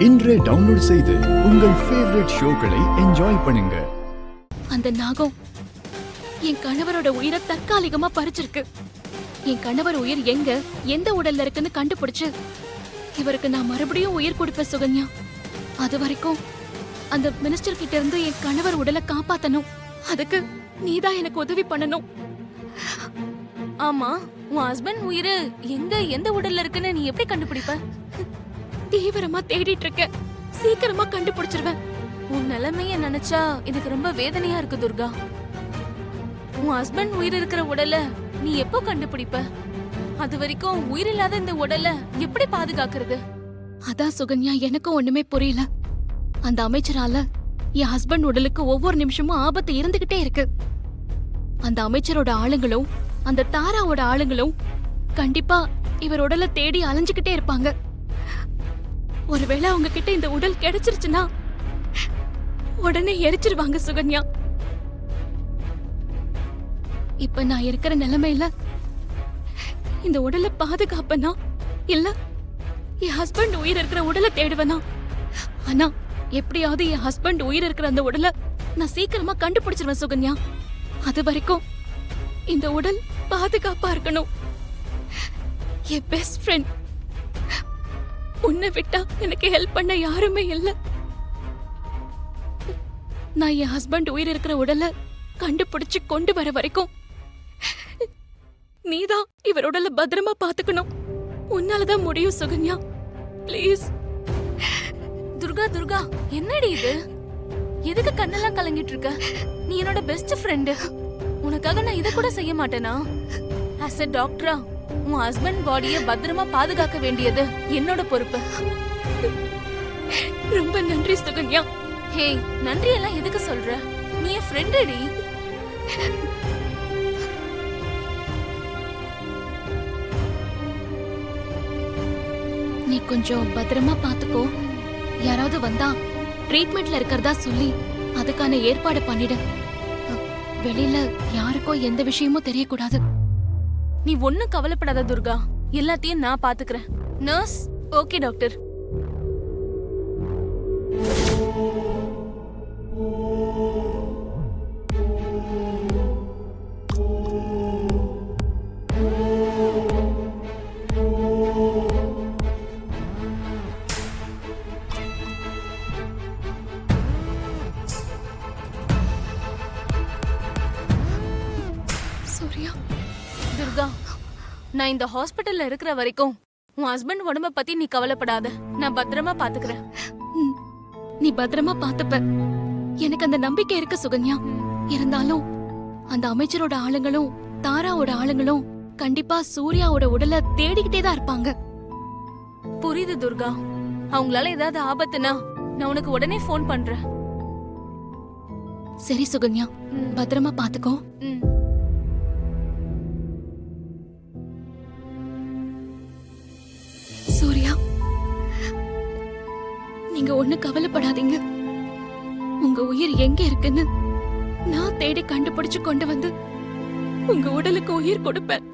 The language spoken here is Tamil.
இன்றே டவுன்லோட் செய்து உங்கள் ஃபேவரட் ஷோக்களை என்ஜாய் பண்ணுங்க. அந்த நாகம் என் கணவரோட உயிரை தற்காலிகமா பறிச்சிருக்கு. என் கணவர் உயிர் எங்க எந்த உடல்ல இருக்குன்னு கண்டுபிடிச்சு இவருக்கு நான் மறுபடியும் உயிர் கொடுப்பேன் சுகன்யா. அது வரைக்கும் அந்த மினிஸ்டர் கிட்ட இருந்து என் கணவர் உடலை காப்பாத்தணும். அதுக்கு நீதான் எனக்கு உதவி பண்ணணும். ஆமா, உன் ஹஸ்பண்ட் உயிர் எங்க எந்த உடல்ல இருக்குன்னு நீ எப்படி கண்டுபிடிப்ப? தீவிரமா தேடிட்டு இருக்க, சீக்கிரமா கண்டுபிடிச்சிருவேன். உன் நிலைமைய நினைச்சா எனக்கு ரொம்ப வேதனையா இருக்கு துர்கா. உன் ஹஸ்பண்ட் உயிர் இருக்கிற உடலை நீ எப்போ கண்டுபிடிப்ப? அது வரைக்கும் உயிர் இல்லாத இந்த உடலை எப்படி பாதுகாக்கிறது? அதான் சுகன்யா, எனக்கும் ஒண்ணுமே புரியல. அந்த அமைச்சரால என் ஹஸ்பண்ட் உடலுக்கு ஒவ்வொரு நிமிஷமும் ஆபத்து இருந்துகிட்டே இருக்கு. அந்த அமைச்சரோட ஆளுங்களும் அந்த தாராவோட ஆளுங்களும் கண்டிப்பா இவர் உடலை தேடி அலைஞ்சுகிட்டே இருப்பாங்க. ஒருவேளை அவங்க கிட்ட இந்த உடல் கிடைச்சிருச்சுன்னா உடனே எரிச்சிருவாங்க சுகன்யா. இப்ப நான் இருக்கிற நிலைமையில இந்த உடலை பாதுகாப்பனா இல்ல என் ஹஸ்பண்ட் உயிர் இருக்கிற உடலை தேடுவனா? ஆனா எப்படியாவது என் ஹஸ்பண்ட் உயிர் இருக்கிற அந்த உடலை நான் சீக்கிரமா கண்டுபிடிச்சிருவேன் சுகன்யா. அது வரைக்கும் இந்த உடல் பாதுகாப்பா இருக்கணும். என் பெஸ்ட் ஃப்ரெண்ட், உன்னை விட்டா எனக்கு ஹெல்ப் பண்ண யாருமே இல்ல. நான் என் ஹஸ்பண்ட் உயிர் இருக்கிற உடலை கண்டுபிடிச்சு கொண்டு வர வரைக்கும் நீதான் இவர் உடலை பத்திரமா பாத்துக்கணும். உன்னாலதான் முடியும் சுகன்யா, ப்ளீஸ். துர்கா துர்கா, என்னடி இது? எதுக்கு கண்ணெல்லாம் கலங்கிட்டு இருக்க? நீ என்னோட பெஸ்ட் ஃப்ரெண்டு. உனக்காக நான் இத கூட செய்ய மாட்டேனா? ஆஸ் எ டாக்டரா உன் ஹஸ்பண்ட் பாடியை பத்திரமா பாதுகாக்க வேண்டியது என்னோட பொறுப்பு. ரொம்ப நன்றி சுகன்யா. ஹே, நன்றி எல்லாம் எதுக்கு சொல்ற? நீ என் ஃப்ரெண்டடி. நீ கொஞ்சம் பத்திரமா பாத்துக்கோ. யாராவது வந்தா ட்ரீட்மெண்ட்ல இருக்கிறதா சொல்லி அதுக்கான ஏற்பாடு பண்ணிடு. வெளியில யாருக்கோ எந்த விஷயமும் தெரியக்கூடாது. நீ ஒண்ணும் கவலைப்படாத துர்கா, எல்லாத்தையும் நான் பாத்துக்கிறேன். Nurse, okay doctor. Surya, Durga, நான் இந்த ஹாஸ்பிட்டல்ல இருக்கிற வரைக்கும் உன் ஹஸ்பண்ட் உடம்ப பத்தி நீ கவலைப்படாத. நான் பத்திரமா பாத்துக்கிறேன். நீ பத்திரமா பாத்துப்ப, எனக்கு அந்த நம்பிக்கை இருக்கு சுகன்யா. இருந்தாலும் அந்த அமைச்சரோட ஆளுங்களும் தாராவோட ஆளுங்களும் கண்டிப்பா சூர்யாவோட உடலை தேடிக்கிட்டே தான் இருப்பாங்க. புரியுது துர்கா. அவங்களால ஏதாவது ஆபத்துனா நான் உனக்கு உடனே போன் பண்றேன். சரி சுகன்யா, பத்திரமா பாத்துக்கோ. சூர்யா, நீங்க ஒண்ணு கவலைப்படாதீங்க. உங்க உயிர் எங்க இருக்குன்னு நான் தேடி கண்டுபிடிச்சு கொண்டு வந்து உங்க உடலுக்கு உயிர் கொடுப்பேன்.